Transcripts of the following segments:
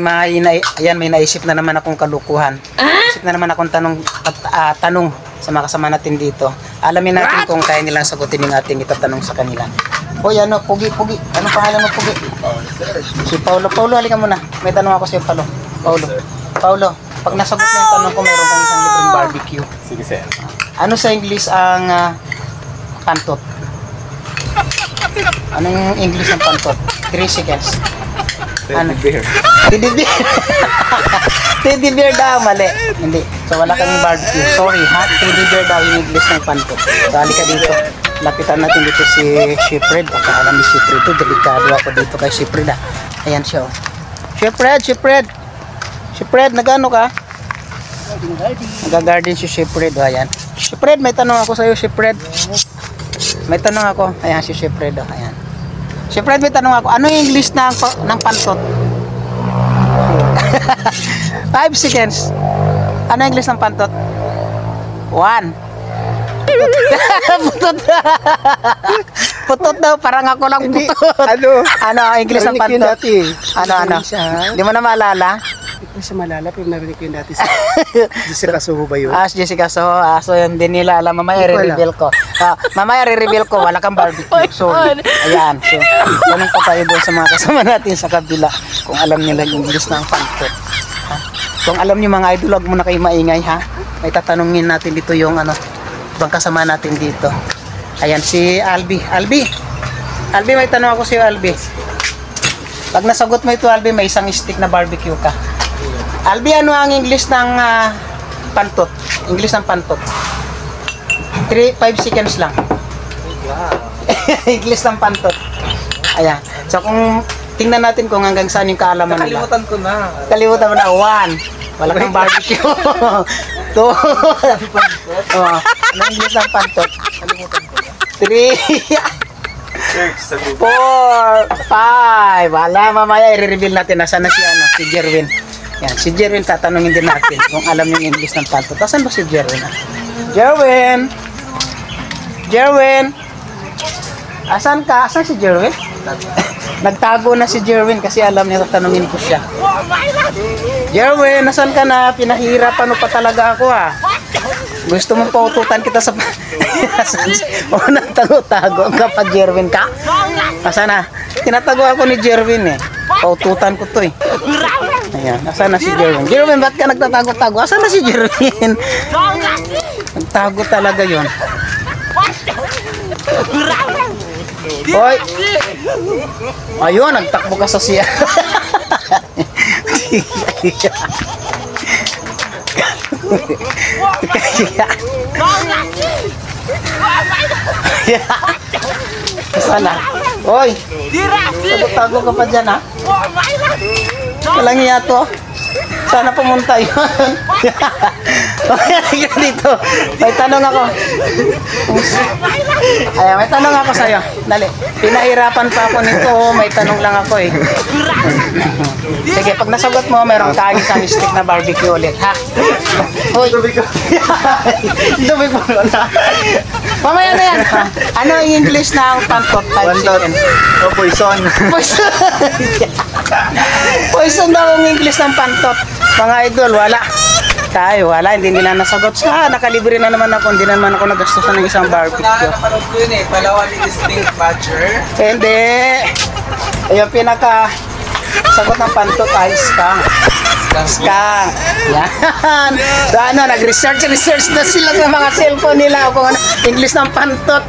Ayan, may naisip na naman akong kalukuhan. Naisip na naman akong tanong sa mga kasama natin dito. Alamin natin kung kaya nilang sagutin yung ating itatanong sa kanila. Hoy, ano, Pugi. Anong pangalan mo, Pugi? Si Paulo. Paulo, halika muna. May tanong ako sa'yo, Paulo, pag nasagot mo yung tanong ko, meron kang isang libreng barbecue. Sige, sir. Ano sa English ang pantot? Anong English ng pantot? 3 seconds. Ano? Teddy bear. Teddy bear. Teddy bear daw, mali. Hindi. So wala kaming barbecue. Sorry ha. Teddy bear daw yung English ng pantot. So halika dito. Lapitan natin dito si Shepred. Baka alam ni Shepred ito. Delikado ako dito kay Shepred ah. Ayan siya oh. Shepred, nagano ka? Nag-garden si Shepred. Oh, ayan. Shepred, may tanong ako sa'yo, Shepred. May tanong ako. Ayan si Shepred. Oh, ayan. Shepred, may tanong ako. Ano yung English ng pantot? 5 seconds. Ano yung English ng pantot? 1. Putot daw. Parang ako lang putot. Ano ang English ng pantot? Ano? Hindi mo na maalala? Hindi ko siya malala, pero narinig ko yun dati sa Jessica Soho ba yun? Jessica Soho. So yun din nila alam. Mamaya re-reveal ko. Wala kang barbecue. Sorry. Ayan. So, tanong pa tayo doon sa mga kasama natin sa kabila kung alam nila yung English ng pantot. Kung alam niyo mga idol, huwag mo na kayo maingay ha. May tatanungin natin dito yung ibang kasama natin dito. Ayan si Albi. Albi, may tanong ako sa'yo, Albi. Pag nasagot mo ito, Albi, may isang stick na barbecue ka. Albi, ano ang English ng pantot? English ng pantot. 5 seconds lang. English ng pantot. Ayan. So kung tingnan natin kung hanggang saan yung kaalaman nila. Nakalimutan ko na. Kalimutan mo na. 1. Wala kang barbecue. 2. Ano English ng pantot? Nakalimutan ko na. 3. 4, 5. Wala, mamaya i-reveal natin nasaan na si Jerwin. Yan, si Jerwin tatanungin din natin kung alam yung English ng pantot. Asan ba si Jerwin? Jerwin! Asan ka? Asan si Jerwin? Nagtago na si Jerwin kasi alam niya tatanungin ko siya. Jerwin, asan ka na? Pinahirapan mo pa talaga ako ah. Gusto mong paututan kita sa nagtago-tago ka pa, Jerwin ka? Asan na? Tinatago ako ni Jerwin eh. Paututan ko to eh. Ayan, asan na si Jerwin? Jerwin, ba't ka nagtatago-tago? Asan na si Jerwin? Nagtago talaga yon. Hoy! Ayun, nagtakbo ka sa siya. Sana. Hoy. Tago ka pa diyan ha. Walang iya to. Sana pumunta 'yon. Okay, dito. May tanong ako. Ay, may tanong ako sa iyo. Dali. Pinahirapan pa ako nito. May tanong lang ako eh. Sige, pag nasagot mo, meron kang isang stick na barbecue ulit, ha? Hoy. Dumi ko na. Mamaya na yan. Ano yung English ng pantot? 5 seconds. Poison. Poison daw ang English ng pantot. Mga idol, wala. Wala, hindi nila nasagot. Nakalibre na naman ako. Hindi naman ako nagastusan ng isang barbecue. Nakakapanood ko yun eh. Palawan ni Distinct Badger. Hindi. Yung pinaka sagot ng pantot ay skang. Skang. Yan. So nag-research na sila sa mga cellphone nila kung ano English ng pantot.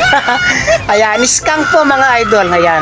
Ayan, skang po mga idol. Ayan.